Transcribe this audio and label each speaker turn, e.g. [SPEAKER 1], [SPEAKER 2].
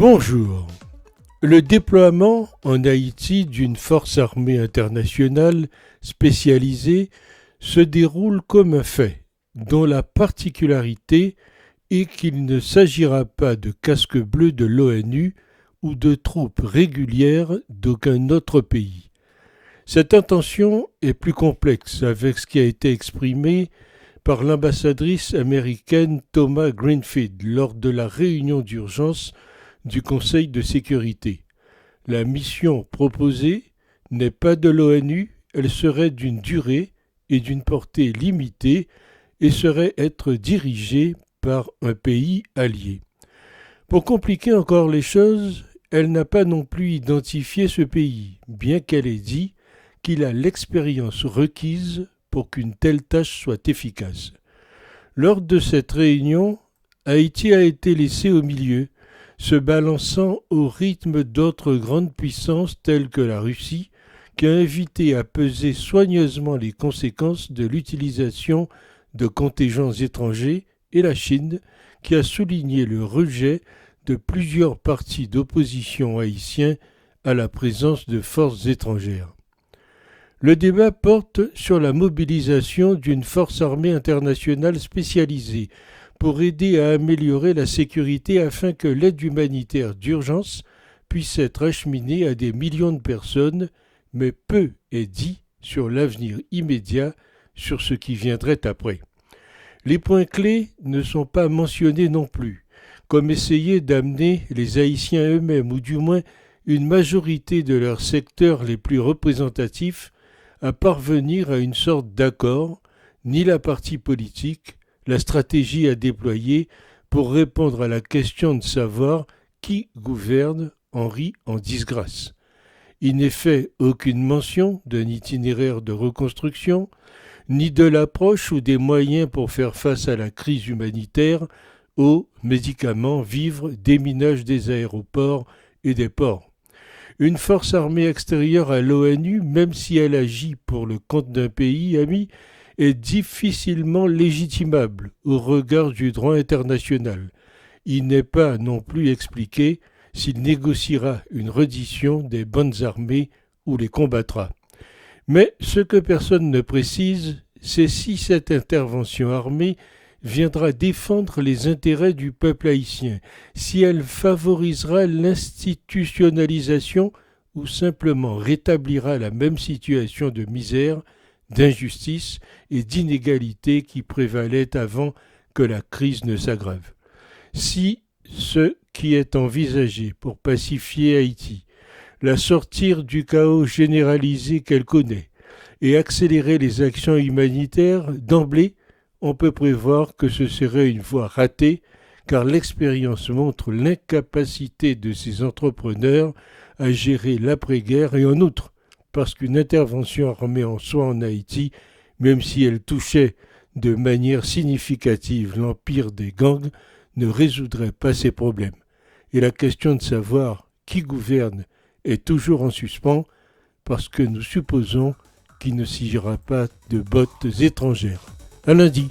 [SPEAKER 1] Bonjour. Le déploiement en Haïti d'une force armée internationale spécialisée se déroule comme un fait, dont la particularité est qu'il ne s'agira pas de casques bleus de l'ONU ou de troupes régulières d'aucun autre pays. Cette intention est plus complexe avec ce qui a été exprimé par l'ambassadrice américaine Thomas Greenfield lors de la réunion d'urgence du Conseil de sécurité. La mission proposée n'est pas de l'ONU, elle serait d'une durée et d'une portée limitée et serait être dirigée par un pays allié. Pour compliquer encore les choses, elle n'a pas non plus identifié ce pays, bien qu'elle ait dit qu'il a l'expérience requise pour qu'une telle tâche soit efficace. Lors de cette réunion, Haïti a été laissé au milieu, se balançant au rythme d'autres grandes puissances telles que la Russie, qui a invité à peser soigneusement les conséquences de l'utilisation de contingents étrangers, et la Chine, qui a souligné le rejet de plusieurs partis d'opposition haïtiens à la présence de forces étrangères. Le débat porte sur la mobilisation d'une force armée internationale spécialisée pour aider à améliorer la sécurité afin que l'aide humanitaire d'urgence puisse être acheminée à des millions de personnes, mais peu est dit sur l'avenir immédiat, sur ce qui viendrait après. Les points clés ne sont pas mentionnés non plus, comme essayer d'amener les Haïtiens eux-mêmes, ou du moins une majorité de leurs secteurs les plus représentatifs, à parvenir à une sorte d'accord, ni la partie politique, la stratégie à déployer pour répondre à la question de savoir qui gouverne Henri en disgrâce. Il n'est fait aucune mention d'un itinéraire de reconstruction, ni de l'approche ou des moyens pour faire face à la crise humanitaire, eau, médicaments, vivres, déminage des aéroports et des ports. Une force armée extérieure à l'ONU, même si elle agit pour le compte d'un pays ami, est difficilement légitimable au regard du droit international. Il n'est pas non plus expliqué s'il négociera une reddition des bonnes armées ou les combattra. Mais ce que personne ne précise, c'est si cette intervention armée viendra défendre les intérêts du peuple haïtien, si elle favorisera l'institutionnalisation ou simplement rétablira la même situation de misère, d'injustice et d'inégalité qui prévalait avant que la crise ne s'aggrave. Si ce qui est envisagé pour pacifier Haïti, la sortir du chaos généralisé qu'elle connaît et accélérer les actions humanitaires, d'emblée, on peut prévoir que ce serait une voie ratée, car l'expérience montre l'incapacité de ces entrepreneurs à gérer l'après-guerre et en outre, parce qu'une intervention armée en soi en Haïti, même si elle touchait de manière significative l'empire des gangs, ne résoudrait pas ces problèmes. Et la question de savoir qui gouverne est toujours en suspens, parce que nous supposons qu'il ne s'agira pas de bottes étrangères. À lundi.